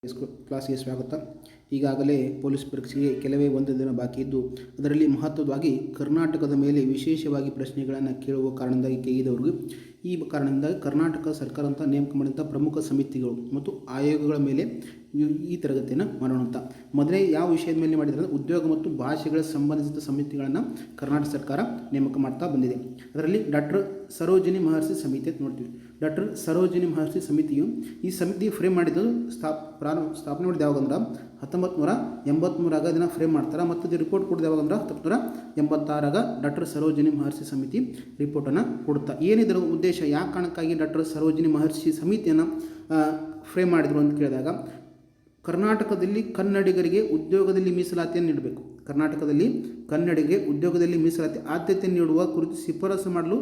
ಕ್ಲಾಸ್ಗೆ ಸ್ವಾಗತ. ಈಗಾಗಲೇ ಪೊಲೀಸ್ ಪರೀಕ್ಷೆಗೆ ಕೆಲವೇ ಒಂದು ದಿನ ಬಾಕಿ ಇದ್ದು, ಅದರಲ್ಲಿ ಮಹತ್ವವಾಗಿ ಕರ್ನಾಟಕದ ಮೇಲೆ ವಿಶೇಷವಾಗಿ ಪ್ರಶ್ನೆಗಳನ್ನು ಕೇಳುವ ಕಾರಣದಿಂದಾಗಿ ಕೇಳಿದವ್ರಿಗೆ ಈ ಕಾರಣದಿಂದಾಗಿ ಕರ್ನಾಟಕ ಸರ್ಕಾರ ಅಂತ ನೇಮಕ ಮಾಡಿದಂಥ ಪ್ರಮುಖ ಸಮಿತಿಗಳು ಮತ್ತು ಆಯೋಗಗಳ ಮೇಲೆ ಈ ತರಗತಿಯನ್ನು ಮಾಡೋಣ ಅಂತ. ಮೊದಲೇ ಯಾವ ವಿಷಯದ ಮೇಲೆ ಮಾಡಿದರೆ ಉದ್ಯೋಗ ಮತ್ತು ಭಾಷೆಗಳ ಸಂಬಂಧಿಸಿದ ಸಮಿತಿಗಳನ್ನು ಕರ್ನಾಟಕ ಸರ್ಕಾರ ನೇಮಕ ಮಾಡ್ತಾ ಬಂದಿದೆ. ಅದರಲ್ಲಿ ಡಾಕ್ಟರ್ ಸರೋಜಿನಿ ಮಹರ್ಷಿ ಸಮಿತಿ ಅಂತ ನೋಡ್ತೀವಿ. ಡಾಕ್ಟರ್ ಸರೋಜಿನಿ ಮಹರ್ಷಿ ಸಮಿತಿಯು ಈ ಸಮಿತಿ ಫ್ರೇಮ್ ಮಾಡಿದ್ದು ಸ್ಥಾಪನೆ ಮಾಡಿದ ಯಾವಾಗಂದ್ರೆ 1983 ಇದನ್ನು ಫ್ರೇಮ್ ಮಾಡ್ತಾರೆ. ಮತ್ತು ಇದು ರಿಪೋರ್ಟ್ ಕೊಡೋದು ಯಾವಾಗಂದ್ರೆ 1986 ಡಾಕ್ಟರ್ ಸರೋಜಿನಿ ಮಹರ್ಷಿ ಸಮಿತಿ ರಿಪೋರ್ಟನ್ನು ಕೊಡುತ್ತಾ. ಏನಿದ್ರ ಉದ್ದೇಶ, ಯಾವ ಕಾರಣಕ್ಕಾಗಿ ಡಾಕ್ಟರ್ ಸರೋಜಿನಿ ಮಹರ್ಷಿ ಸಮಿತಿಯನ್ನು ಫ್ರೇಮ್ ಮಾಡಿದರು ಅಂತ ಕೇಳಿದಾಗ, ಕರ್ನಾಟಕದಲ್ಲಿ ಕನ್ನಡಿಗರಿಗೆ ಉದ್ಯೋಗದಲ್ಲಿ ಮೀಸಲಾತಿಯನ್ನು ನೀಡಬೇಕು. ಕರ್ನಾಟಕದಲ್ಲಿ ಕನ್ನಡಿಗರಿಗೆ ಉದ್ಯೋಗದಲ್ಲಿ ಮೀಸಲಾತಿ ಆದ್ಯತೆ ನೀಡುವ ಕುರಿತು ಶಿಫಾರಸು ಮಾಡಲು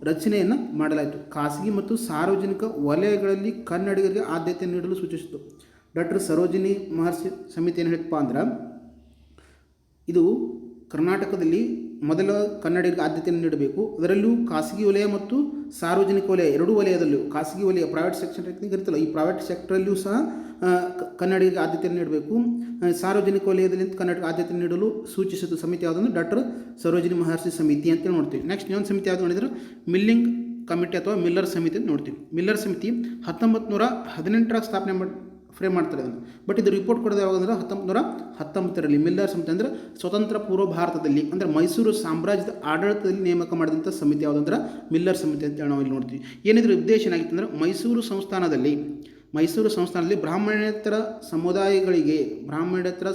ರಚನೆಯನ್ನು ಮಾಡಲಾಯಿತು. ಖಾಸಗಿ ಮತ್ತು ಸಾರ್ವಜನಿಕ ವಲಯಗಳಲ್ಲಿ ಕನ್ನಡಿಗರಿಗೆ ಆದ್ಯತೆ ನೀಡಲು ಸೂಚಿಸಿತು. ಡಾಕ್ಟರ್ ಸರೋಜಿನಿ ಮಹರ್ಷಿ ಸಮಿತಿ ಏನು ಹೇಳ್ತಪ್ಪ ಅಂದ್ರೆ, ಇದು ಕರ್ನಾಟಕದಲ್ಲಿ ಮೊದಲ ಕನ್ನಡಿಗರಿಗೆ ಆದ್ಯತೆಯನ್ನು ನೀಡಬೇಕು. ಅದರಲ್ಲೂ ಖಾಸಗಿ ವಲಯ ಮತ್ತು ಸಾರ್ವಜನಿಕ ವಲಯ ಎರಡೂ ವಲಯದಲ್ಲೂ, ಖಾಸಗಿ ವಲಯ ಪ್ರೈವೇಟ್ ಸೆಕ್ಷನ್ ಇರುತ್ತಲ್ಲ, ಈ ಪ್ರೈವೇಟ್ ಸೆಕ್ಟರಲ್ಲಿಯೂ ಸಹ ಕನ್ನಡಿಗರಿಗೆ ಆದ್ಯತೆಯನ್ನು ನೀಡಬೇಕು. ಸಾರ್ವಜನಿಕ ವಲಯದಲ್ಲಿ ಕನ್ನಡಿಗರಿಗೆ ಆದ್ಯತೆ ನೀಡಲು ಸೂಚಿಸಿದ ಸಮಿತಿ ಯಾವುದಂದ್ರೆ ಡಾಕ್ಟರ್ ಸರೋಜಿನಿ ಮಹರ್ಷಿ ಸಮಿತಿ ಅಂತೇಳಿ ನೋಡ್ತೀವಿ. ನೆಕ್ಸ್ಟ್ ಇನ್ನೊಂದು ಸಮಿತಿ ಯಾವುದು ನೋಡಿದ್ರೆ ಮಿಲ್ಲಿಂಗ್ ಕಮಿಟಿ ಅಥವಾ ಮಿಲ್ಲರ್ ಸಮಿತಿ ಅಂತ ನೋಡ್ತೀವಿ. ಮಿಲ್ಲರ್ ಸಮಿತಿ 1918 ಸ್ಥಾಪನೆ ಫ್ರೇಮ್ ಮಾಡ್ತಾರೆ ಅದನ್ನು. ಬಟ್ ಇದು ರಿಪೋರ್ಟ್ ಕೊಡೋದು ಯಾವಾಗಂದ್ರೆ 1919 ಮಿಲ್ಲರ್ ಸಮಿತಿ ಅಂದರೆ ಸ್ವತಂತ್ರ ಪೂರ್ವ ಭಾರತದಲ್ಲಿ ಅಂದರೆ ಮೈಸೂರು ಸಾಮ್ರಾಜ್ಯದ ಆಡಳಿತದಲ್ಲಿ ನೇಮಕ ಮಾಡಿದಂಥ ಸಮಿತಿ ಯಾವುದಂದ್ರೆ ಮಿಲ್ಲರ್ ಸಮಿತಿ ಅಂತ ನಾವು ಇಲ್ಲಿ ನೋಡ್ತೀವಿ. ಏನಿದ್ರ ಉದ್ದೇಶ ಏನಾಗಿತ್ತು ಅಂದರೆ, ಮೈಸೂರು ಸಂಸ್ಥಾನದಲ್ಲಿ ಬ್ರಾಹ್ಮಣೇತರ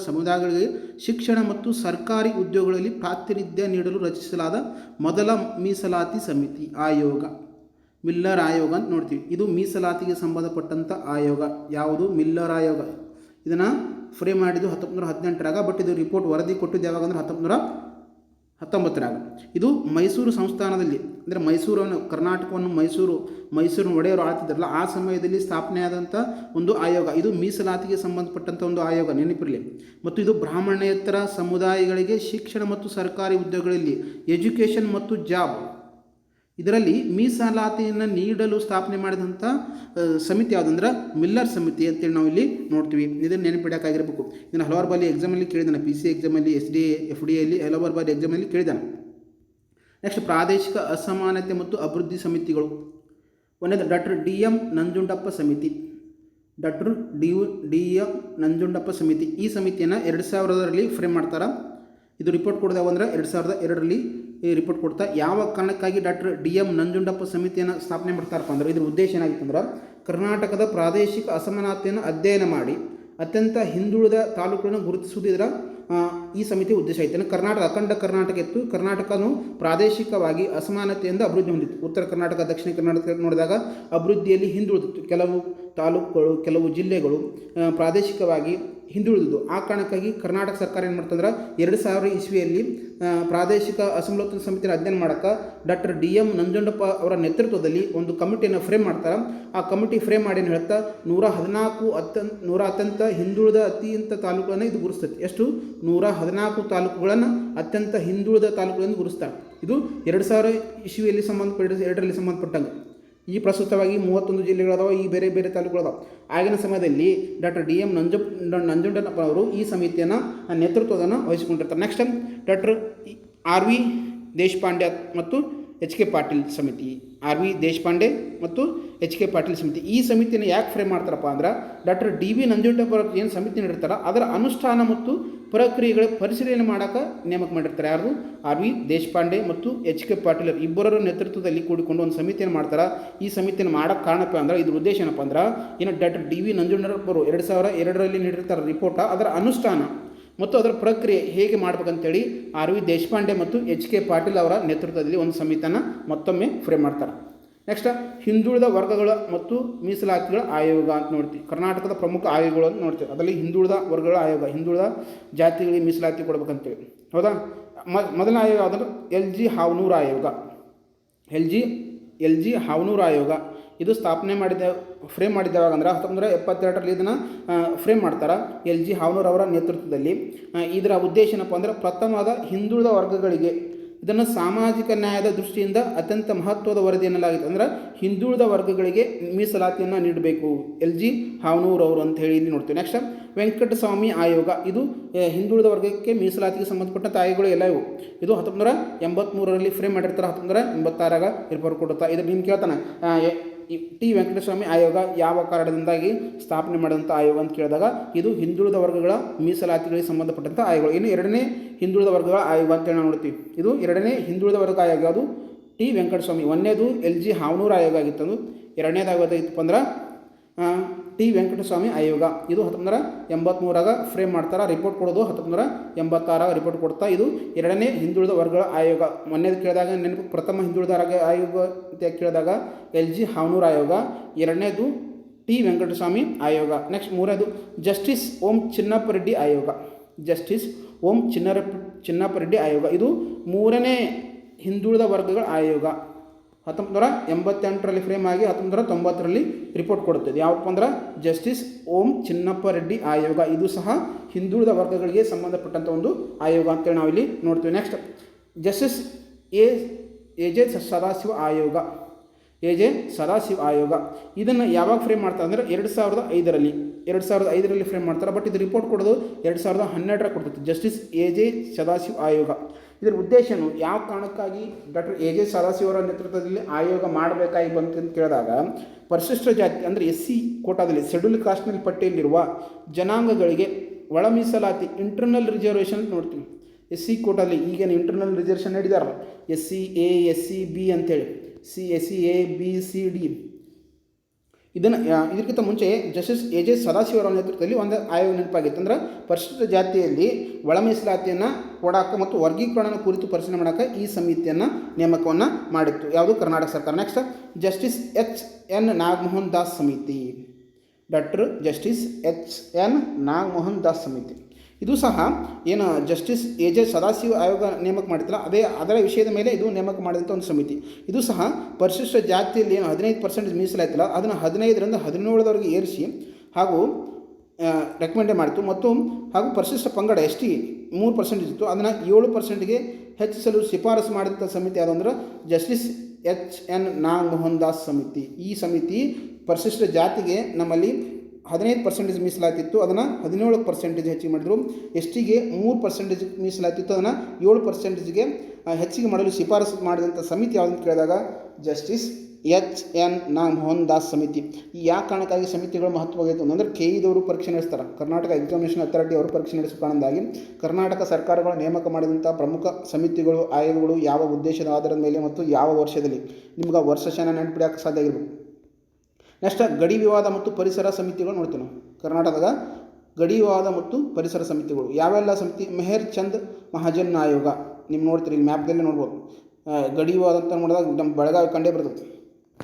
ಸಮುದಾಯಗಳಿಗೆ ಶಿಕ್ಷಣ ಮತ್ತು ಸರ್ಕಾರಿ ಉದ್ಯೋಗಗಳಲ್ಲಿ ಪ್ರಾತಿನಿಧ್ಯ ನೀಡಲು ರಚಿಸಲಾದ ಮೊದಲ ಮೀಸಲಾತಿ ಸಮಿತಿ ಆಯೋಗ ಮಿಲ್ಲರ್ ಆಯೋಗ ಅಂತ ನೋಡ್ತೀವಿ. ಇದು ಮೀಸಲಾತಿಗೆ ಸಂಬಂಧಪಟ್ಟಂಥ ಆಯೋಗ. ಯಾವುದು? ಮಿಲ್ಲರ್ ಆಯೋಗ. ಇದನ್ನು ಫ್ರೇಮ್ ಮಾಡಿದ್ದು 1918. ಬಟ್ ಇದು ರಿಪೋರ್ಟ್ ವರದಿ ಕೊಟ್ಟಿದ್ದು ಯಾವಾಗ ಅಂದರೆ 1919. ಇದು ಮೈಸೂರು ಸಂಸ್ಥಾನದಲ್ಲಿ ಅಂದರೆ ಕರ್ನಾಟಕವನ್ನು ಮೈಸೂರಿನ ಒಡೆಯರು ಆಳ್ತಿದ್ದಾರಲ್ಲ, ಆ ಸಮಯದಲ್ಲಿ ಸ್ಥಾಪನೆಯಾದಂಥ ಒಂದು ಆಯೋಗ. ಇದು ಮೀಸಲಾತಿಗೆ ಸಂಬಂಧಪಟ್ಟಂಥ ಒಂದು ಆಯೋಗ, ನೆನಪಿರಲಿ. ಮತ್ತು ಇದು ಬ್ರಾಹ್ಮಣೇತರ ಸಮುದಾಯಗಳಿಗೆ ಶಿಕ್ಷಣ ಮತ್ತು ಸರ್ಕಾರಿ ಉದ್ಯೋಗಗಳಲ್ಲಿ ಎಜುಕೇಷನ್ ಮತ್ತು ಜಾಬ್ ಇದರಲ್ಲಿ ಮೀಸಲಾತಿಯನ್ನು ನೀಡಲು ಸ್ಥಾಪನೆ ಮಾಡಿದಂಥ ಸಮಿತಿ ಯಾವುದಂದ್ರೆ ಮಿಲ್ಲರ್ ಸಮಿತಿ ಅಂತೇಳಿ ನಾವು ಇಲ್ಲಿ ನೋಡ್ತೀವಿ. ಇದನ್ನು ನೆನಪಿಡೋಕ್ಕಾಗಿರಬೇಕು. ಇದನ್ನು ಹಲವಾರು ಬಾರಿ ಎಕ್ಸಾಮಲ್ಲಿ ಕೇಳಿದಾನೆ, PCA ಎಕ್ಸಾಮಲ್ಲಿ, SDA FDA ಅಲ್ಲಿ ಹಲವಾರು ಬಾರಿ ಎಕ್ಸಾಮಲ್ಲಿ ಕೇಳಿದಾನೆ. ನೆಕ್ಸ್ಟ್ ಪ್ರಾದೇಶಿಕ ಅಸಮಾನತೆ ಮತ್ತು ಅಭಿವೃದ್ಧಿ ಸಮಿತಿಗಳು. ಒಂದೇದು ಡಾಕ್ಟರ್ DM ನಂಜುಂಡಪ್ಪ ಸಮಿತಿ. ಡಾಕ್ಟರ್ DM ನಂಜುಂಡಪ್ಪ ಸಮಿತಿ. ಈ ಸಮಿತಿಯನ್ನು 2000ರಲ್ಲಿ ಫ್ರೇಮ್ ಮಾಡ್ತಾರೆ. ಇದು ರಿಪೋರ್ಟ್ ಕೊಡೋದು ಯಾವಂದ್ರೆ 2002ರಲ್ಲಿ ಈ ರಿಪೋರ್ಟ್ ಕೊಡ್ತಾ. ಯಾವ ಕಾರಣಕ್ಕಾಗಿ ಡಾಕ್ಟರ್ DM ನಂಜುಂಡಪ್ಪ ಸಮಿತಿಯನ್ನು ಸ್ಥಾಪನೆ ಮಾಡ್ತಾರಪ್ಪ ಅಂದ್ರೆ, ಇದ್ರ ಉದ್ದೇಶ ಏನಾಗಿತ್ತು ಅಂದ್ರೆ, ಕರ್ನಾಟಕದ ಪ್ರಾದೇಶಿಕ ಅಸಮಾನತೆಯನ್ನು ಅಧ್ಯಯನ ಮಾಡಿ ಅತ್ಯಂತ ಹಿಂದುಳಿದ ತಾಲೂಕುಗಳನ್ನು ಗುರುತಿಸುವುದು ಇದರ ಈ ಸಮಿತಿ ಉದ್ದೇಶ ಆಯಿತು. ಅಖಂಡ ಕರ್ನಾಟಕ ಇತ್ತು. ಕರ್ನಾಟಕನು ಪ್ರಾದೇಶಿಕವಾಗಿ ಅಸಮಾನತೆಯಿಂದ ಅಭಿವೃದ್ಧಿ ಹೊಂದಿತ್ತು. ಉತ್ತರ ಕರ್ನಾಟಕ, ದಕ್ಷಿಣ ಕರ್ನಾಟಕ ನೋಡಿದಾಗ ಅಭಿವೃದ್ಧಿಯಲ್ಲಿ ಹಿಂದುಳಿದಿತ್ತು. ಕೆಲವು ತಾಲೂಕುಗಳು, ಕೆಲವು ಜಿಲ್ಲೆಗಳು ಪ್ರಾದೇಶಿಕವಾಗಿ ಹಿಂದುಳಿದಿದ್ದು. ಆ ಕಾರಣಕ್ಕಾಗಿ ಕರ್ನಾಟಕ ಸರ್ಕಾರ ಏನು ಮಾಡ್ತಂದ್ರೆ 2000 ಇಸ್ವಿಯಲ್ಲಿ ಪ್ರಾದೇಶಿಕ ಅಸಮತೋಲನ ಸಮಿತಿಯನ್ನು ಅಧ್ಯಯನ ಮಾಡೋಕ್ಕೆ ಡಾಕ್ಟರ್ DM ನಂಜುಂಡಪ್ಪ ಅವರ ನೇತೃತ್ವದಲ್ಲಿ ಒಂದು ಕಮಿಟಿಯನ್ನು ಫ್ರೇಮ್ ಮಾಡ್ತಾರೆ. ಆ ಕಮಿಟಿ ಫ್ರೇಮ್ ಮಾಡಿ ಏನು ಹೇಳ್ತಾ, 114 ಅತ್ಯಂತ ಹಿಂದುಳಿದ ಅತ್ಯಂತ ತಾಲೂಕುಗಳನ್ನು ಇದು ಗುರುಸ್ತೈತಿ. ಎಷ್ಟು? 114 ತಾಲೂಕುಗಳನ್ನು ಅತ್ಯಂತ ಹಿಂದುಳಿದ ತಾಲೂಕುಗಳನ್ನು ಗುರುಸ್ತಾರೆ. ಇದು 2000 ಇಸ್ವಿಯಲ್ಲಿ ಸಂಬಂಧಪಟ್ಟಂಗೆ. ಈ ಪ್ರಸ್ತುತವಾಗಿ 31 ಜಿಲ್ಲೆಗಳದಾವ, ಈ ಬೇರೆ ಬೇರೆ ತಾಲೂಕುಗಳದಾವ. ಆಗಿನ ಸಮಯದಲ್ಲಿ ಡಾಕ್ಟರ್ DM ನಂಜುಂಡಪ್ಪ ಅವರು ಈ ಸಮಿತಿಯನ್ನು ನೇತೃತ್ವವನ್ನು ವಹಿಸಿಕೊಂಡಿರ್ತಾರೆ. ನೆಕ್ಸ್ಟ್ ಡಾಕ್ಟರ್ RV ದೇಶಪಾಂಡೆ ಮತ್ತು HK ಪಾಟೀಲ್ ಸಮಿತಿ. RV ದೇಶಪಾಂಡೆ ಮತ್ತು HK ಪಾಟೀಲ್ ಸಮಿತಿ. ಈ ಸಮಿತಿಯನ್ನು ಯಾಕೆ ಫ್ರೇಮ್ ಮಾಡ್ತಾರಪ್ಪ ಅಂದ್ರೆ, ಡಾಕ್ಟರ್ DV ನಂಜುಂಡಪ್ಪ ಅವರು ಏನು ಸಮಿತಿ ನೀಡಿರ್ತಾರೆ ಅದರ ಅನುಷ್ಠಾನ ಮತ್ತು ಪ್ರಕ್ರಿಯೆಗಳ ಪರಿಶೀಲನೆ ಮಾಡೋಕೆ ನೇಮಕ ಮಾಡಿರ್ತಾರೆ. ಯಾರು? RV ದೇಶಪಾಂಡೆ ಮತ್ತು HK ಪಾಟೀಲ್ ಇಬ್ಬರ ನೇತೃತ್ವದಲ್ಲಿ ಕೂಡಿಕೊಂಡು ಒಂದು ಸಮಿತಿಯನ್ನು ಮಾಡ್ತಾರೆ. ಈ ಸಮಿತಿಯನ್ನು ಮಾಡೋಕ್ಕೆ ಕಾರಣಪ್ಪ ಅಂದ್ರೆ, ಇದ್ರ ಉದ್ದೇಶ ಏನಪ್ಪ ಅಂದ್ರೆ, ಏನು ಡಾಕ್ಟರ್ DV ನಂಜುಂಡಪ್ಪ ಅವರು 2002ರಲ್ಲಿ ನೀಡಿರ್ತಾರೆ ರಿಪೋರ್ಟ, ಅದರ ಅನುಷ್ಠಾನ ಮತ್ತು ಅದರ ಪ್ರಕ್ರಿಯೆ ಹೇಗೆ ಮಾಡ್ಬೇಕಂತೇಳಿ RV ದೇಶಪಾಂಡೆ ಮತ್ತು HK ಪಾಟೀಲ್ ಅವರ ನೇತೃತ್ವದಲ್ಲಿ ಒಂದು ಸಮಿತಿಯನ್ನು ಮತ್ತೊಮ್ಮೆ ಫ್ರೇಮ್ ಮಾಡ್ತಾರೆ. ನೆಕ್ಸ್ಟ್ ಹಿಂದುಳಿದ ವರ್ಗಗಳ ಮತ್ತು ಮೀಸಲಾತಿಗಳ ಆಯೋಗ ಅಂತ ನೋಡ್ತೀವಿ. ಕರ್ನಾಟಕದ ಪ್ರಮುಖ ಆಯೋಗಗಳು ಅಂತ ನೋಡ್ತೀವಿ. ಅದರಲ್ಲಿ ಹಿಂದುಳಿದ ವರ್ಗಗಳ ಆಯೋಗ, ಹಿಂದುಳಿದ ಜಾತಿಗಳಿಗೆ ಮೀಸಲಾತಿ ಕೊಡ್ಬೇಕಂತೇಳಿ, ಹೌದಾ. ಮೊದಲನೇ ಆಯೋಗ ಯಾವುದಂದ್ರೆ LG ಹಾವನೂರು ಆಯೋಗ. ಇದು ಸ್ಥಾಪನೆ ಫ್ರೇಮ್ ಮಾಡಿದ್ದಾವಾಗ ಅಂದ್ರೆ 1972ರಲ್ಲಿ ಇದನ್ನು ಫ್ರೇಮ್ ಮಾಡ್ತಾರೆ LG ಹಾವನೂರು ಅವರ ನೇತೃತ್ವದಲ್ಲಿ. ಇದರ ಉದ್ದೇಶ ಏನಪ್ಪ ಅಂದರೆ, ಪ್ರಥಮವಾದ ಹಿಂದುಳಿದ ವರ್ಗಗಳಿಗೆ ಇದನ್ನು ಸಾಮಾಜಿಕ ನ್ಯಾಯದ ದೃಷ್ಟಿಯಿಂದ ಅತ್ಯಂತ ಮಹತ್ವದ ವರದಿ ಎನ್ನಲಾಗಿದೆ. ಅಂದ್ರೆ ಹಿಂದುಳಿದ ವರ್ಗಗಳಿಗೆ ಮೀಸಲಾತಿಯನ್ನು ನೀಡಬೇಕು, LG ಹಾವನೂರ್ ಅವರು ಅಂತ ಹೇಳಿ ಇಲ್ಲಿ ನೋಡ್ತೀವಿ. ನೆಕ್ಸ್ಟ್ ವೆಂಕಟಸ್ವಾಮಿ ಆಯೋಗ, ಇದು ಹಿಂದುಳಿದ ವರ್ಗಕ್ಕೆ ಮೀಸಲಾತಿಗೆ ಸಂಬಂಧಪಟ್ಟಂಥ ಆಯೋಗಗಳು ಎಲ್ಲ ಇವು. ಇದು 1983ರಲ್ಲಿ ಫ್ರೇಮ್ ಮಾಡಿರ್ತಾರೆ, 1986 ರಿಪೋರ್ಟ್ ಕೊಡುತ್ತಾ. ಇದ್ರ ನೀನು ಕೇಳ್ತಾನೆ ಟಿ ವೆಂಕಟಸ್ವಾಮಿ ಆಯೋಗ ಯಾವ ಕಾರಣದಿಂದಾಗಿ ಸ್ಥಾಪನೆ ಮಾಡಿದಂಥ ಆಯೋಗ ಅಂತ ಕೇಳಿದಾಗ ಇದು ಹಿಂದುಳಿದ ವರ್ಗಗಳ ಮೀಸಲಾತಿಗಳಿಗೆ ಸಂಬಂಧಪಟ್ಟಂಥ ಆಯೋಗಗಳು. ಇನ್ನು ಎರಡನೇ ಹಿಂದುಳಿದ ವರ್ಗಗಳ ಆಯೋಗ ಅಂತೇಳಿ ನಾವು ನೋಡ್ತೀವಿ. ಇದು ಎರಡನೇ ಹಿಂದುಳಿದ ವರ್ಗ ಆಯೋಗ, ಅದು ಟಿ ವೆಂಕಟಸ್ವಾಮಿ. ಒಂದನೇದು LG ಹಾವನೂರ್ ಆಯೋಗ ಆಗಿತ್ತು, ಅದು ಎರಡನೇದಾಗಿತ್ತಪ್ಪ ಅಂದ್ರೆ ಟಿ ವೆಂಕಟಸ್ವಾಮಿ ಆಯೋಗ. ಇದು 1983 ಫ್ರೇಮ್ ಮಾಡ್ತಾರೆ, ರಿಪೋರ್ಟ್ ಕೊಡೋದು 1986 ರಿಪೋರ್ಟ್ ಕೊಡ್ತಾ. ಇದು ಎರಡನೇ ಹಿಂದುಳಿದ ವರ್ಗಗಳ ಆಯೋಗ. ಮೊನ್ನೆದು ಕೇಳಿದಾಗ ನೆನಪು, ಪ್ರಥಮ ಹಿಂದುಳಿದ ಆಯೋಗ ಅಂತ ಕೇಳಿದಾಗ LG ಹಾವನೂರ್ ಆಯೋಗ, ಎರಡನೇದು ಟಿ ವೆಂಕಟಸ್ವಾಮಿ ಆಯೋಗ. ನೆಕ್ಸ್ಟ್ ಮೂರನೇದು ಜಸ್ಟಿಸ್ ಓಂ ಚಿನ್ನಪ್ಪ ರೆಡ್ಡಿ ಆಯೋಗ. ಜಸ್ಟಿಸ್ ಓಂ ಚಿನ್ನಪ್ಪ ರೆಡ್ಡಿ ಆಯೋಗ, ಇದು ಮೂರನೇ ಹಿಂದುಳಿದ ವರ್ಗಗಳ ಆಯೋಗ. 1988ರಲ್ಲಿ ಫ್ರೇಮ್ ಆಗಿ 1990ರಲ್ಲಿ ರಿಪೋರ್ಟ್ ಕೊಡುತ್ತದೆ. ಯಾವಪ್ಪ ಅಂದ್ರೆ ಜಸ್ಟಿಸ್ ಓಂ ಚಿನ್ನಪ್ಪ ರೆಡ್ಡಿ ಆಯೋಗ. ಇದು ಸಹ ಹಿಂದುಳಿದ ವರ್ಗಗಳಿಗೆ ಸಂಬಂಧಪಟ್ಟಂಥ ಒಂದು ಆಯೋಗ ಅಂತೇಳಿ ನಾವಿಲ್ಲಿ ನೋಡ್ತೀವಿ. Next justice A J Sadashiva ಆಯೋಗ. ಎ ಜೆ ಸದಾಶಿವ ಆಯೋಗ ಇದನ್ನು ಯಾವಾಗ ಫ್ರೇಮ್ ಮಾಡ್ತಾರೆ ಅಂದರೆ 2005ರಲ್ಲಿ ಫ್ರೇಮ್ ಮಾಡ್ತಾರೆ. ಬಟ್ ಇದು ರಿಪೋರ್ಟ್ ಕೊಡೋದು 2012 ಕೊಡ್ತೈತೆ. ಜಸ್ಟಿಸ್ ಎ ಜೆ ಸದಾಶಿವ ಆಯೋಗ. ಇದರ ಉದ್ದೇಶನು ಯಾವ ಕಾರಣಕ್ಕಾಗಿ ಡಾಕ್ಟರ್ ಎ ಜೆ ಸದಾಶಿವ ಅವರ ನೇತೃತ್ವದಲ್ಲಿ ಆಯೋಗ ಮಾಡಬೇಕಾಗಿ ಬಂತು ಅಂತ ಕೇಳಿದಾಗ, ಪರಿಶಿಷ್ಟ ಜಾತಿ ಅಂದರೆ SC ಕೋಟಾದಲ್ಲಿ ಶೆಡ್ಯೂಲ್ ಕಾಸ್ಟ್ನಲ್ಲಿ ಪಟ್ಟಿಯಲ್ಲಿರುವ ಜನಾಂಗಗಳಿಗೆ ಒಳ ಮೀಸಲಾತಿ ಇಂಟರ್ನಲ್ ರಿಸರ್ವೇಷನ್ ನೋಡ್ತೀವಿ. SC ಕೋಟಾದಲ್ಲಿ ಈಗೇನು ಇಂಟರ್ನಲ್ ರಿಸರ್ವೇಷನ್ ನೀಡಿದಾರಲ್ಲ, SC A SC B ಅಂತೇಳಿ, SC A B C D. ಇದಕ್ಕಿಂತ ಮುಂಚೆ ಜಸ್ಟಿಸ್ ಎ ಜೆ ಸದಾಶಿವ ಅವರ ನೇತೃತ್ವದಲ್ಲಿ ಒಂದು ಆಯೋಗ ನೆನಪಾಗಿತ್ತು. ಅಂದ್ರೆ ಪರಿಶಿಷ್ಟ ಜಾತಿಯಲ್ಲಿ ಒಳ ಮೀಸಲಾತಿಯನ್ನು ಕೊಡೋಕೆ ಮತ್ತು ವರ್ಗೀಕರಣ ಕುರಿತು ಪರಿಶೀಲನೆ ಮಾಡೋಕೆ ಈ ಸಮಿತಿಯನ್ನು ನೇಮಕವನ್ನು ಮಾಡಿತ್ತು. ಯಾವುದು? ಕರ್ನಾಟಕ ಸರ್ಕಾರ. Next justice HN Nagamohan Das ಸಮಿತಿ. Doctor justice HN Nagamohan Das ಸಮಿತಿ. ಇದು ಸಹ ಏನು ಜಸ್ಟಿಸ್ ಎ ಜೆ ಸದಾಶಿವ ಆಯೋಗ ನೇಮಕ ಮಾಡಿತ್ತಲ್ಲ, ಅದರ ವಿಷಯದ ಮೇಲೆ ಇದು ನೇಮಕ ಮಾಡಿದಂಥ ಒಂದು ಸಮಿತಿ. ಇದು ಸಹ ಪರಿಶಿಷ್ಟ ಜಾತಿಯಲ್ಲಿ ಏನು 15% ಮೀಸಲಾಯ್ತಲ್ಲ, ಅದನ್ನು 15ರಿಂದ 17ವರೆಗೆ ಏರಿಸಿ ಹಾಗೂ ರೆಕಮೆಂಡ್ ಮಾಡಿತ್ತು. ಹಾಗೂ ಪರಿಶಿಷ್ಟ ಪಂಗಡ ST 3% ಇತ್ತು, ಅದನ್ನು 7%ಗೆ ಹೆಚ್ಚಿಸಲು ಶಿಫಾರಸು ಮಾಡಿದಂಥ ಸಮಿತಿ ಯಾವುದಂದ್ರೆ ಜಸ್ಟಿಸ್ HN ನಾಗಮೋಹನ್ ದಾಸ್ ಸಮಿತಿ. ಈ ಸಮಿತಿ ಪರಿಶಿಷ್ಟ ಜಾತಿಗೆ ನಮ್ಮಲ್ಲಿ 15% ಮೀಸಲಾತಿತ್ತು, ಅದನ್ನು 17% ಹೆಚ್ಚಿಗೆ ಮಾಡಿದರು. STಗೆ 3% ಮೀಸಲಾತಿತ್ತು, ಅದನ್ನು 7%ಗೆ ಹೆಚ್ಚಿಗೆ ಮಾಡಲು ಶಿಫಾರಸು ಮಾಡಿದಂಥ ಸಮಿತಿ ಯಾವುದಂತ ಕೇಳಿದಾಗ ಜಸ್ಟಿಸ್ HN ನಾಗಮೋಹನ್ ದಾಸ್ ಸಮಿತಿ. ಈ ಯಾವ ಕಾರಣಕ್ಕಾಗಿ ಸಮಿತಿಗಳು ಮಹತ್ವವಾಗಿದೆ ಅಂದರೆ KEದವರು ಪರೀಕ್ಷೆ ನಡೆಸ್ತಾರೆ, ಕರ್ನಾಟಕ ಎಕ್ಸಾಮಿನೇಷನ್ ಅಥಾರಿಟಿ ಅವರು ಪರೀಕ್ಷೆ ನಡೆಸುವ ಕಾರಣದಿಂದಾಗಿ ಕರ್ನಾಟಕ ಸರ್ಕಾರಗಳು ನೇಮಕ ಮಾಡಿದಂಥ ಪ್ರಮುಖ ಸಮಿತಿಗಳು ಆಯೋಗಗಳು ಯಾವ ಉದ್ದೇಶದ ಆಧಾರದ ಮೇಲೆ ಮತ್ತು ಯಾವ ವರ್ಷದಲ್ಲಿ, ನಿಮ್ಗೆ ಆ ವರ್ಷಶಾನ ನೆನಪಿಡೋಕ್ಕೆ ಸಾಧ್ಯ ಆಗಿರ್ಬೇಕು. ನೆಕ್ಸ್ಟ್ ಗಡಿ ವಿವಾದ ಮತ್ತು ಪರಿಸರ ಸಮಿತಿಗಳು ನೋಡ್ತೀವಿ ನಾವು. ಕರ್ನಾಟಕದ ಗಡಿ ವಿವಾದ ಮತ್ತು ಪರಿಸರ ಸಮಿತಿಗಳು ಯಾವೆಲ್ಲ ಸಮಿತಿ? ಮೆಹರ್ ಚಂದ್ ಮಹಾಜನ್ ಆಯೋಗ. ನೀವು ನೋಡ್ತೀರಿ ಇಲ್ಲಿ ಮ್ಯಾಪ್ದಲ್ಲೇ ನೋಡ್ಬೋದು. ಗಡಿ ವಿವಾದ ಅಂತ ನೋಡಿದಾಗ ನಮ್ಮ ಬೆಳಗಾವಿ ಕಂಡೇ ಬರ್ತದೆ,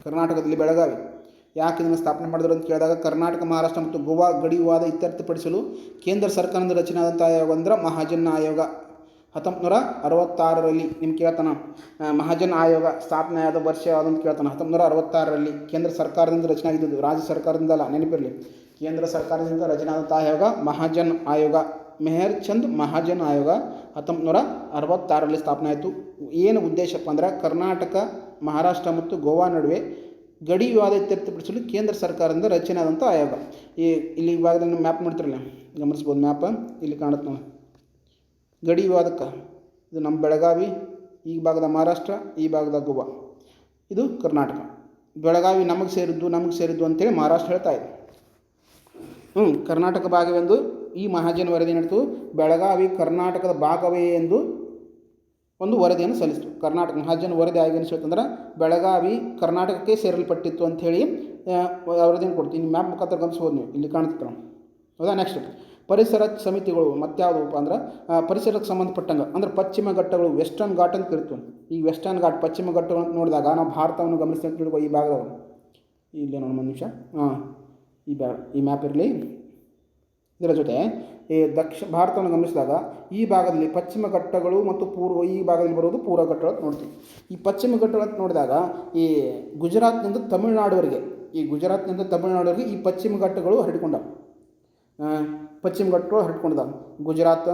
ಕರ್ನಾಟಕದಲ್ಲಿ ಬೆಳಗಾವಿ. ಯಾಕೆ ಇದನ್ನು ಸ್ಥಾಪನೆ ಮಾಡಿದ್ರು ಅಂತ ಕೇಳಿದಾಗ ಕರ್ನಾಟಕ, ಮಹಾರಾಷ್ಟ್ರ ಮತ್ತು ಗೋವಾ ಗಡಿ ವಿವಾದ ಇತ್ಯರ್ಥಪಡಿಸಲು ಕೇಂದ್ರ ಸರ್ಕಾರದಿಂದ ರಚನೆ ಆದಂಥ ಆಯೋಗ ಅಂದ್ರೆ ಮಹಾಜನ್ ಆಯೋಗ. 1966ರಲ್ಲಿ ನಿಮ್ಗೆ ಕೇಳ್ತಾನೆ ಮಹಾಜನ್ ಆಯೋಗ ಸ್ಥಾಪನೆ ಆದ ವರ್ಷ ಯಾವುದಂತ ಕೇಳ್ತಾನೆ. 1966ರಲ್ಲಿ ಕೇಂದ್ರ ಸರ್ಕಾರದಿಂದ ರಚನೆ ಆಗಿದ್ದು, ರಾಜ್ಯ ಸರ್ಕಾರದಿಂದ ಅಲ್ಲ, ನೆನಪಿರಲಿ. ಕೇಂದ್ರ ಸರ್ಕಾರದಿಂದ ರಚನೆ ಆದಂಥ ಆಯೋಗ ಮಹಾಜನ್ ಆಯೋಗ. ಮೆಹರ್ ಚಂದ್ ಮಹಾಜನ್ ಆಯೋಗ 1966ರಲ್ಲಿ ಸ್ಥಾಪನೆ ಆಯಿತು. ಏನು ಉದ್ದೇಶಪ್ಪ ಅಂದ್ರೆ ಕರ್ನಾಟಕ, ಮಹಾರಾಷ್ಟ್ರ ಮತ್ತು ಗೋವಾ ನಡುವೆ ಗಡಿ ವಿವಾದ ಇತ್ಯರ್ಥಪಡಿಸಲು ಕೇಂದ್ರ ಸರ್ಕಾರದಿಂದ ರಚನೆ ಆದಂಥ ಆಯೋಗ. ಇಲ್ಲಿ ಭಾಗದಲ್ಲಿ ಮ್ಯಾಪ್ ನೋಡ್ತಿರಲ್ಲ, ಗಮನಿಸ್ಬೋದು. ಮ್ಯಾಪ್ ಇಲ್ಲಿ ಕಾಣುತ್ತೆ ನೋಡಿ. ಗಡಿ ವಿವಾದಕ್ಕೆ ಇದು ನಮ್ಮ ಬೆಳಗಾವಿ, ಈ ಭಾಗದ ಮಹಾರಾಷ್ಟ್ರ, ಈ ಭಾಗದ ಗೋವಾ, ಇದು ಕರ್ನಾಟಕ. ಬೆಳಗಾವಿ ನಮಗೆ ಸೇರಿದ್ದು ಅಂತೇಳಿ ಮಹಾರಾಷ್ಟ್ರ ಹೇಳ್ತಾ ಇದೆ. ಕರ್ನಾಟಕ ಭಾಗವೆಂದು ಈ ಮಹಾಜನ್ ವರದಿ ನಡೆದು ಬೆಳಗಾವಿ ಕರ್ನಾಟಕದ ಭಾಗವೇ ಎಂದು ಒಂದು ವರದಿಯನ್ನು ಸಲ್ಲಿಸಿತು. ಕರ್ನಾಟಕ ಮಹಾಜನ್ ವರದಿ ಆಗಿ ಹೇಳ್ತಂದ್ರೆ ಬೆಳಗಾವಿ ಕರ್ನಾಟಕಕ್ಕೆ ಸೇರಲ್ಪಟ್ಟಿತ್ತು ಅಂಥೇಳಿ ವರದಿಯನ್ನು ಕೊಡ್ತೀವಿ. ಮ್ಯಾಪ್ ಮುಖಾಂತರ ಗಮನಿಸ್ಬೋದು ನೀವು, ಇಲ್ಲಿ ಕಾಣುತ್ತೆ. ಹೌದಾ? ನೆಕ್ಸ್ಟ್ ಪರಿಸರ ಸಮಿತಿಗಳು ಮತ್ತಾವುದಪ್ಪ ಅಂದ್ರೆ ಪರಿಸರಕ್ಕೆ ಸಂಬಂಧಪಟ್ಟಂಗೆ ಅಂದ್ರೆ ಪಶ್ಚಿಮ ಘಟ್ಟಗಳು, ವೆಸ್ಟರ್ನ್ ಘಾಟ್ ಅಂತ ಕರಿತೀವಿ. ಈ ವೆಸ್ಟರ್ನ್ ಘಾಟ್ ಪಶ್ಚಿಮ ಘಟ್ಟಗಳು ಅಂತ ನೋಡಿದಾಗ ನಾವು ಭಾರತವನ್ನು ಗಮನಿಸ್ತಾ ಈ ಭಾಗದವರು ಇಲ್ಲೇ ನೋಡಿ ಒಂದು ನಿಮಿಷ. ಈ ಮ್ಯಾಪ್ ಇರಲಿ. ಇದರ ಜೊತೆ ಈ ಭಾರತವನ್ನು ಗಮನಿಸಿದಾಗ ಈ ಭಾಗದಲ್ಲಿ ಪಶ್ಚಿಮ ಘಟ್ಟಗಳು ಮತ್ತು ಈ ಭಾಗದಲ್ಲಿ ಬರೋದು ಪೂರ್ವ ಘಟ್ಟಗಳು ಅಂತ ನೋಡ್ತೀವಿ. ಈ ಪಶ್ಚಿಮ ಘಟ್ಟಗಳು ಅಂತ ನೋಡಿದಾಗ ಈ ಗುಜರಾತ್ನಿಂದ ತಮಿಳುನಾಡುವರೆಗೆ ಈ ಪಶ್ಚಿಮ ಘಟ್ಟಗಳು ಹರಡಿಕೊಂಡವು. ಗುಜರಾತ್,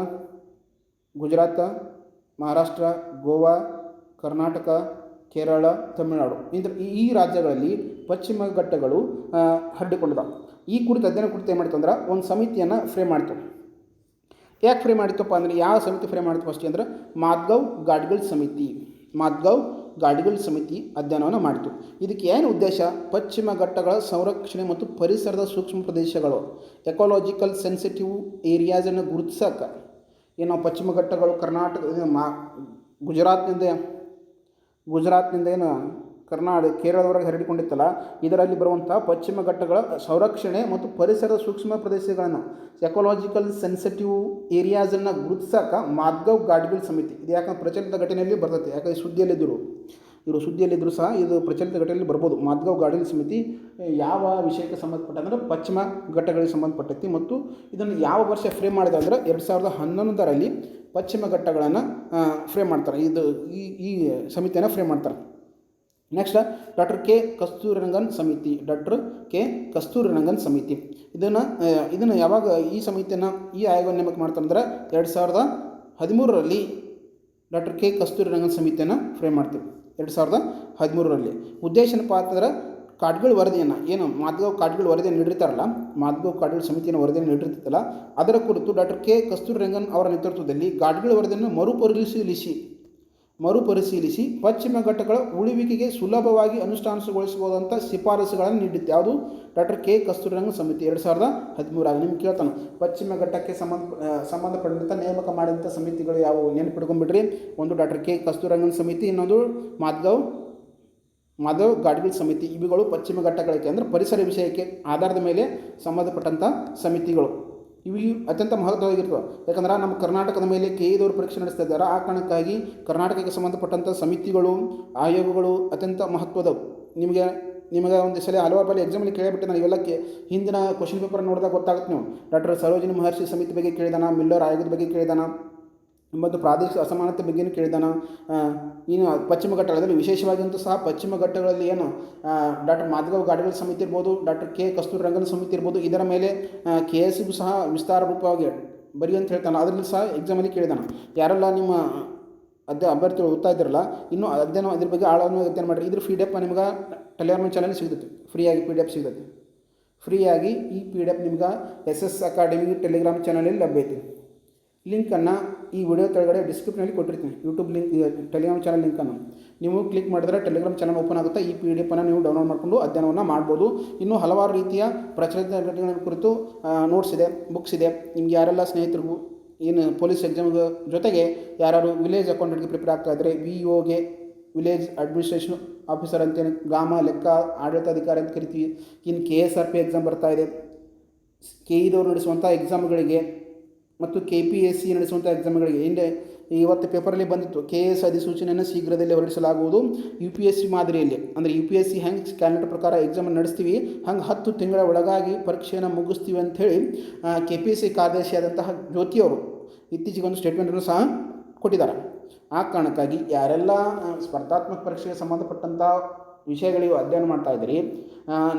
ಮಹಾರಾಷ್ಟ್ರ, ಗೋವಾ, ಕರ್ನಾಟಕ, ಕೇರಳ, ತಮಿಳುನಾಡು ಈ ರಾಜ್ಯಗಳಲ್ಲಿ ಪಶ್ಚಿಮ ಘಟ್ಟಗಳು ಹರಡಿಕೊಂಡಿದ್ದಾವೆ. ಈ ಕುರಿತು ಅಧ್ಯಯನ ಕುರಿತು ಏನು ಮಾಡ್ತು ಅಂದ್ರೆ ಒಂದು ಸಮಿತಿಯನ್ನು ಫ್ರೇಮ್ ಮಾಡ್ತು. ಯಾಕೆ ಫ್ರೇಮ್ ಮಾಡಿತ್ತಪ್ಪ ಅಂದರೆ, ಯಾವ ಸಮಿತಿ ಫ್ರೇಮ್ ಮಾಡಿತು ಫಸ್ಟ್ ಅಂದರೆ ಮಾದ್ಗಾಂವ್ ಗಾಡ್ಗಿಲ್ ಸಮಿತಿ ಅಧ್ಯಯನವನ್ನು ಮಾಡಿತು. ಇದಕ್ಕೆ ಏನು ಉದ್ದೇಶ? ಪಶ್ಚಿಮ ಘಟ್ಟಗಳ ಸಂರಕ್ಷಣೆ ಮತ್ತು ಪರಿಸರದ ಸೂಕ್ಷ್ಮ ಪ್ರದೇಶಗಳು, ಎಕಾಲಜಿಕಲ್ ಸೆನ್ಸಿಟಿವ್ ಏರಿಯಾಸನ್ನು ಗುರುತಿಸೋಕೆ. ಏನು ಪಶ್ಚಿಮ ಘಟ್ಟಗಳು ಕರ್ನಾಟಕ ಗುಜರಾತ್ನಿಂದ ಏನು ಕೇರಳದವರೆಗೆ ಹರಡಿಕೊಂಡಿತ್ತಲ್ಲ, ಇದರಲ್ಲಿ ಬರುವಂಥ ಪಶ್ಚಿಮ ಘಟ್ಟಗಳ ಸಂರಕ್ಷಣೆ ಮತ್ತು ಪರಿಸರದ ಸೂಕ್ಷ್ಮ ಪ್ರದೇಶಗಳನ್ನು, ಎಕಾಲಜಿಕಲ್ ಸೆನ್ಸಿಟಿವ್ ಏರಿಯಾಸನ್ನು ಗುರುತಿಸೋಕೆ ಮಾದ್ಗಾಂವ್ ಗಾಡ್ಗಿಲ್ ಸಮಿತಿ. ಇದು ಯಾಕಂದ್ರೆ ಪ್ರಚಲಿತ ಘಟನೆಯಲ್ಲಿ ಬರ್ತೈತೆ, ಯಾಕಂದರೆ ಸುದ್ದಿಯಲ್ಲಿದ್ದರೂ ಸಹ ಇದು ಪ್ರಚಲಿತ ಘಟನೆಯಲ್ಲಿ ಬರ್ಬೋದು. ಮಾದ್ಗಾಂವ್ ಗಾಡ್ಗಿಲ್ ಸಮಿತಿ ಯಾವ ವಿಷಯಕ್ಕೆ ಸಂಬಂಧಪಟ್ಟಂದ್ರೆ ಪಶ್ಚಿಮ ಘಟ್ಟಗಳಿಗೆ ಸಂಬಂಧಪಟ್ಟೈತಿ. ಮತ್ತು ಇದನ್ನು ಯಾವ ವರ್ಷ ಫ್ರೇಮ್ ಮಾಡಿದೆ ಅಂದರೆ 2011ರಲ್ಲಿ ಪಶ್ಚಿಮ ಘಟ್ಟಗಳನ್ನು ಫ್ರೇಮ್ ಮಾಡ್ತಾರೆ. ಈ ಸಮಿತಿಯನ್ನು ಫ್ರೇಮ್ ಮಾಡ್ತಾರೆ. ನೆಕ್ಸ್ಟ್ ಡಾಕ್ಟರ್ ಕೆ ಕಸ್ತೂರಿರಂಗನ್ ಸಮಿತಿ. ಇದನ್ನು ಯಾವಾಗ ಈ ಸಮಿತಿಯನ್ನು ಈ ಆಯೋಗವನ್ನು ನೇಮಕ ಮಾಡ್ತಾರೆ ಅಂದರೆ 2013ರಲ್ಲಿ ಡಾಕ್ಟರ್ ಕೆ ಕಸ್ತೂರಿರಂಗನ್ ಸಮಿತಿಯನ್ನು ಫ್ರೇಮ್ ಮಾಡ್ತೀವಿ. 2013ರಲ್ಲಿ ಉದ್ದೇಶ ಏನಪ್ಪ ಅಂತಂದ್ರೆ ಕಾಡ್ಗಿಲ್ ವರದಿಯನ್ನು ಮಾದ್ಗಾಂವ್ ಕಾಡ್ಗಿಲ್ ವರದಿಯನ್ನು ನೀಡಿರ್ತಾರಲ್ಲ, ಮಾದ್ಗಾಂವ್ ಕಾಡ್ಗಿಲ್ ಸಮಿತಿಯನ್ನು ವರದಿಯನ್ನು ನೀಡಿರ್ತಲ್ಲ, ಅದರ ಕುರಿತು ಡಾಕ್ಟರ್ ಕೆ ಕಸ್ತೂರಿರಂಗನ್ ಅವರ ನೇತೃತ್ವದಲ್ಲಿ ಕಾಡ್ಗಿಲ್ ವರದಿಯನ್ನು ಮರುಪರಿಶೀಲಿಸಿ ಪಶ್ಚಿಮ ಘಟ್ಟಗಳ ಉಳಿವಿಕೆಗೆ ಸುಲಭವಾಗಿ ಅನುಷ್ಠಾನಗೊಳಿಸಬಹುದಂಥ ಶಿಫಾರಸುಗಳನ್ನು ನೀಡಿತ್ತು. ಯಾವುದು? ಡಾಕ್ಟರ್ ಕೆ ಕಸ್ತೂರಿರಂಗನ್ ಸಮಿತಿ 2013. ನಿಮ್ಗೆ ಕೇಳ್ತಾನೆ, ಪಶ್ಚಿಮ ಘಟ್ಟಕ್ಕೆ ಸಂಬಂಧಪಟ್ಟಂಥ ನೇಮಕ ಮಾಡಿದಂಥ ಸಮಿತಿಗಳು ಯಾವುವು ನೆನಪಿಟ್ಕೊಂಡ್ಬಿಡ್ರಿ. ಒಂದು ಡಾಕ್ಟರ್ ಕೆ ಕಸ್ತೂರಿರಂಗನ್ ಸಮಿತಿ, ಇನ್ನೊಂದು ಮಾಧವ್ ಗಾಡ್ಗಿಲ್ ಸಮಿತಿ. ಇವುಗಳು ಪಶ್ಚಿಮ ಘಟ್ಟಗಳಿಗೆ ಅಂದರೆ ಪರಿಸರ ವಿಷಯಕ್ಕೆ ಆಧಾರದ ಮೇಲೆ ಸಂಬಂಧಪಟ್ಟಂಥ ಸಮಿತಿಗಳು. ಇವು ಅತ್ಯಂತ ಮಹತ್ವವಾಗಿರ್ತವೆ. ಯಾಕಂದ್ರೆ ನಮ್ಮ ಕರ್ನಾಟಕದ ಮೇಲೆ ಕೆಇದವರು ಪರೀಕ್ಷೆ ನಡೆಸ್ತಾ ಇದ್ದಾರೆ. ಆ ಕಾರಣಕ್ಕಾಗಿ ಕರ್ನಾಟಕಕ್ಕೆ ಸಂಬಂಧಪಟ್ಟಂಥ ಸಮಿತಿಗಳು, ಆಯೋಗಗಳು ಅತ್ಯಂತ ಮಹತ್ವದವು. ನಿಮಗೆ ಒಂದು ಸಲ ಹಲವಾರು ಬಾರಿ ಎಕ್ಸಾಮಲ್ಲಿ ಕೇಳಿಬಿಟ್ಟು ನಾನು ಇವೆಲ್ಲ ಹಿಂದಿನ ಕ್ವಶನ್ ಪೇಪರ್ ನೋಡಿದಾಗ ಗೊತ್ತಾಗುತ್ತೆ. ನೀವು ಡಾಕ್ಟರ್ ಸರೋಜಿನಿ ಮಹರ್ಷಿ ಸಮಿತಿ ಬಗ್ಗೆ ಕೇಳಿದಾನ, ಮಿಲ್ಲರ್ ಆಯೋಗದ ಬಗ್ಗೆ ಕೇಳಿದಾನ, ಮತ್ತು ಪ್ರಾದೇಶಿಕ ಅಸಮಾನತೆ ಬಗ್ಗೆಯೂ ಕೇಳಿದಾನ. ಇನ್ನು ಪಶ್ಚಿಮ ಘಟ್ಟಗಳಲ್ಲಿ ವಿಶೇಷವಾಗಿಂತೂ ಸಹ ಪಶ್ಚಿಮ ಘಟ್ಟಗಳಲ್ಲಿ ಡಾಕ್ಟರ್ ಮಾದ್ಗಾಂವ್ ಗಾಡ್ಗಿಲ್ ಸಮಿತಿ ಇರ್ಬೋದು, ಡಾಕ್ಟರ್ ಕೆ ಕಸ್ತೂರಿರಂಗನ್ ಸಮಿತಿ ಇರ್ಬೋದು, ಇದರ ಮೇಲೆ KSಗೂ ಸಹ ವಿಸ್ತಾರ ರೂಪವಾಗಿ ಬರಿ ಅಂತ ಹೇಳ್ತಾನೆ. ಅದರಲ್ಲಿ ಸಹ ಎಕ್ಸಾಮಲ್ಲಿ ಕೇಳಿದಾನ. ಯಾರೆಲ್ಲ ನಿಮ್ಮ ಅಭ್ಯರ್ಥಿಗಳು ಓದ್ತಾ ಇದ್ದಿರಲ್ಲ, ಇನ್ನೂ ಇದ್ರ ಬಗ್ಗೆ ಆಳವನ್ನು ಅಧ್ಯಯನ ಮಾಡಿರಿ. ಇದ್ರ PDF ನಿಮ್ಗೆ ಟೆಲಿಗ್ರಾಮ್ ಚಾನಲ್ ಸಿಗ್ತೈತಿ, ಫ್ರೀಯಾಗಿ PDF ಸಿಗ್ತೈತಿ. ಫ್ರೀಯಾಗಿ ಈ PDF ನಿಮ್ಗೆ SS ಅಕಾಡೆಮಿ ಟೆಲಿಗ್ರಾಮ್ ಚಾನಲಲ್ಲಿ ಲಭ್ಯ ಐತಿ. ಲಿಂಕನ್ನು ಈ ವಿಡಿಯೋ ಕೆಳಗಡೆ ಡಿಸ್ಕ್ರಿಪ್ಷನಲ್ಲಿ ಕೊಟ್ಟಿರ್ತೀನಿ. ಯೂಟ್ಯೂಬ್ ಲಿಂಕ್, ಟೆಲಿಗ್ರಾಮ್ ಚಾನಲ್ ಲಿಂಕನ್ನು ನೀವು ಕ್ಲಿಕ್ ಮಾಡಿದ್ರೆ ಟೆಲಿಗ್ರಾಮ್ ಚಾನಲ್ ಓಪನ್ ಆಗುತ್ತೆ. ಈ PDF ನೀವು ಡೌನ್ಲೋಡ್ ಮಾಡಿಕೊಂಡು ಅಧ್ಯಯನವನ್ನು ಮಾಡ್ಬೋದು. ಇನ್ನೂ ಹಲವಾರು ರೀತಿಯ ಪ್ರಚಲಿತ ಘಟನೆಗಳ ಕುರಿತು ನೋಟ್ಸ್ ಇದೆ, ಬುಕ್ಸ್ ಇದೆ. ನಿಮ್ಗೆ ಯಾರೆಲ್ಲ ಸ್ನೇಹಿತರಿಗೂ ಪೊಲೀಸ್ ಎಕ್ಸಾಮ್ ಜೊತೆಗೆ ಯಾರು ವಿಲೇಜ್ ಅಕೌಂಟೆಂಟ್ಗೆ ಪ್ರಿಪೇರ್ ಆಗ್ತಾ ಇದ್ದರೆ, VOಗೆ ವಿಲೇಜ್ ಅಡ್ಮಿನಿಸ್ಟ್ರೇಷನ್ ಆಫೀಸರ್ ಅಂತೇಳಿ, ಗ್ರಾಮ ಲೆಕ್ಕ ಆಡಳಿತಾಧಿಕಾರಿ ಅಂತ ಕರಿತೀವಿ. ಇನ್ನು KSRP ಎಕ್ಸಾಮ್ ಬರ್ತಾ ಇದೆ. KEದವರು ನಡೆಸುವಂಥ ಎಕ್ಸಾಮ್ಗಳಿಗೆ ಮತ್ತು KPSC ನಡೆಸುವಂಥ ಎಕ್ಸಾಮ್ಗಳಿಗೆ ಇವತ್ತು ಪೇಪರಲ್ಲಿ ಬಂದಿತ್ತು. KS ಅಧಿಸೂಚನೆಯನ್ನು ಶೀಘ್ರದಲ್ಲೇ ಹೊರಡಿಸಲಾಗುವುದು. UPSC ಮಾದರಿಯಲ್ಲಿ, ಅಂದರೆ UPSC ಹೆಂಗೆ ಕ್ಯಾಲೆಂಡರ್ ಪ್ರಕಾರ ಎಕ್ಸಾಮ್ ನಡೆಸ್ತೀವಿ ಹಂಗೆ 10 ತಿಂಗಳ ಒಳಗಾಗಿ ಪರೀಕ್ಷೆಯನ್ನು ಮುಗಿಸ್ತೀವಿ ಅಂಥೇಳಿ KPSC ಕಾರ್ಯದರ್ಶಿಯಾದಂತಹ ಜ್ಯೋತಿಯವರು ಇತ್ತೀಚೆಗೆ ಒಂದು ಸ್ಟೇಟ್ಮೆಂಟನ್ನು ಸಹ ಕೊಟ್ಟಿದ್ದಾರೆ. ಆ ಕಾರಣಕ್ಕಾಗಿ ಯಾರೆಲ್ಲ ಸ್ಪರ್ಧಾತ್ಮಕ ಪರೀಕ್ಷೆಗೆ ಸಂಬಂಧಪಟ್ಟಂಥ ವಿಷಯಗಳಿಗೂ ಅಧ್ಯಯನ ಮಾಡ್ತಾ ಇದ್ದೀರಿ,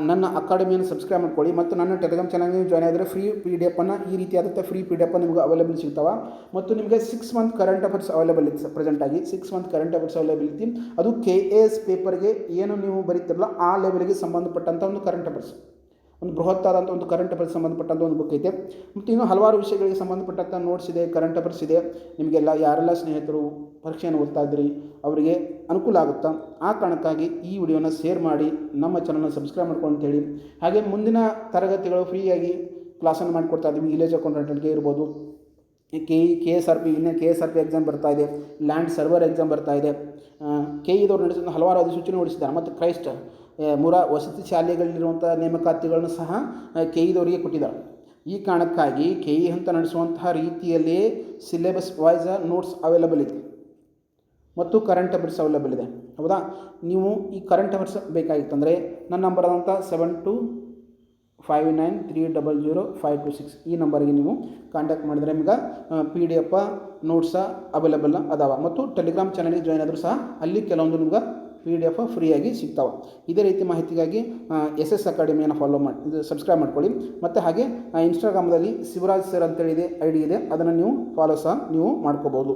ನನ್ನ ಅಕಾಡೆಮಿಯನ್ನು ಸಬ್ಸ್ಕ್ರೈಬ್ ಮಾಡ್ಕೊಳ್ಳಿ. ಮತ್ತು ನನ್ನ ಟೆಲಿಗ್ರಾಮ್ ಚಾನಲ್ಗೆ ಜಾಯ್ನ್ ಆದರೆ ಫ್ರೀ PDF ಈ ರೀತಿಯಾದಂಥ ಫ್ರೀ PDF ನಿಮಗೆ ಅವೈಲೇಬಲ್ ಸಿಗ್ತಾವೆ. ಮತ್ತು ನಿಮಗೆ 6 ಮಂತ್ ಕರೆಂಟ್ ಅಫೇರ್ಸ್ ಅವೈಲೇಬಲ್ ಇತ್ತು. ಪ್ರೆಸೆಂಟಾಗಿ 6 ಮಂತ್ ಕರೆಂಟ್ ಅಫೇರ್ಸ್ ಅವೈಲೇಬಲ್ ಇತ್ತು. ಅದು KS ಪೇಪರ್ಗೆ ಏನು ನೀವು ಬರೀತಿರಲ್ಲ ಆ ಲೆವೆಲ್ಗೆ ಸಂಬಂಧಪಟ್ಟಂಥ ಒಂದು ಕರೆಂಟ್ ಅಫೇರ್ಸ್, ಒಂದು ಬೃಹತ್ತಾದಂಥ ಒಂದು ಕರೆಂಟ್ ಅಫೇರ್ಸ್ ಸಂಬಂಧಪಟ್ಟಂಥ ಒಂದು ಬುಕ್ ಐತೆ. ಮತ್ತು ಇನ್ನೂ ಹಲವಾರು ವಿಷಯಗಳಿಗೆ ಸಂಬಂಧಪಟ್ಟಂಥ ನೋಟ್ಸ್ ಇದೆ, ಕರೆಂಟ್ ಅಫೇರ್ಸ್ ಇದೆ. ನಿಮಗೆಲ್ಲ ಯಾರೆಲ್ಲ ಸ್ನೇಹಿತರು ಪರೀಕ್ಷೆಯನ್ನು ಓದ್ತಾ ಇದ್ರಿ ಅವರಿಗೆ ಅನುಕೂಲ ಆಗುತ್ತಾ. ಆ ಕಾರಣಕ್ಕಾಗಿ ಈ ವಿಡಿಯೋನ ಶೇರ್ ಮಾಡಿ, ನಮ್ಮ ಚಾನಲ್ನ ಸಬ್ಸ್ಕ್ರೈಬ್ ಮಾಡ್ಕೊಂಡು ಅಂತೇಳಿ. ಹಾಗೆ ಮುಂದಿನ ತರಗತಿಗಳು ಫ್ರೀಯಾಗಿ ಕ್ಲಾಸನ್ನು ಮಾಡಿಕೊಡ್ತಾ ಇದ್ದೀವಿ. ವಿಲೇಜ್ ಅಕೌಂಟೆಂಟ್ಗೆ ಇರ್ಬೋದು, KSRP KSRP ಎಕ್ಸಾಮ್ ಬರ್ತಾ ಇದೆ, ಲ್ಯಾಂಡ್ ಸರ್ವರ್ ಎಕ್ಸಾಮ್ ಬರ್ತಾ ಇದೆ. KEದವರು ನಡೆಸಿದ ಹಲವಾರು ಅಧಿಸೂಚನೆ ಹೊರಡಿಸಿದ್ದಾರೆ. ಮತ್ತು ಕ್ರೈಸ್ಟ್ ವಸತಿ ಶಾಲೆಗಳಲ್ಲಿರುವಂಥ ನೇಮಕಾತಿಗಳನ್ನು ಸಹ KEದವರಿಗೆ ಕೊಟ್ಟಿದ್ದಾರೆ. ಈ ಕಾರಣಕ್ಕಾಗಿ KE ಅಂತ ನಡೆಸುವಂತಹ ರೀತಿಯಲ್ಲಿ ಸಿಲೆಬಸ್ ವೈಸ್ ನೋಟ್ಸ್ ಅವೈಲೇಬಲ್ ಇದೆ ಮತ್ತು ಕರೆಂಟ್ ಅಫೇರ್ಸ್ ಅವೈಲೇಬಲ್ ಇದೆ. ಹೌದಾ? ನೀವು ಈ ಕರೆಂಟ್ ಅಫೇರ್ಸ್ ಬೇಕಾಗಿತ್ತಂದರೆ ನನ್ನ ನಂಬರ್ ಆದಂಥ 7259300526 ಈ ನಂಬರ್ಗೆ ನೀವು ಕಾಂಟ್ಯಾಕ್ಟ್ ಮಾಡಿದರೆ ನಿಮ್ಗೆ PDF ನೋಟ್ಸ ಅವೈಲೇಬಲ್ ಅದಾವ. ಮತ್ತು ಟೆಲಿಗ್ರಾಮ್ ಚಾನಲ್ಗೆ ಜಾಯ್ನ್ ಆದರೂ ಸಹ ಅಲ್ಲಿ ಕೆಲವೊಂದು ನಿಮ್ಗೆ PDF ಫ್ರೀಯಾಗಿ ಸಿಗ್ತಾವೆ. ಇದೇ ರೀತಿ ಮಾಹಿತಿಗಾಗಿ SS ಅಕಾಡೆಮಿಯನ್ನು ಫಾಲೋ ಮಾಡಿ ಸಬ್ಸ್ಕ್ರೈಬ್ ಮಾಡ್ಕೊಳ್ಳಿ. ಮತ್ತು ಹಾಗೆ ಇನ್ಸ್ಟಾಗ್ರಾಮ್ದಲ್ಲಿ ಶಿವರಾಜ್ ಸರ್ ಅಂತೇಳಿದೆ ID ಇದೆ, ಅದನ್ನು ನೀವು ಫಾಲೋ ಸಹ ನೀವು ಮಾಡ್ಕೋಬೋದು.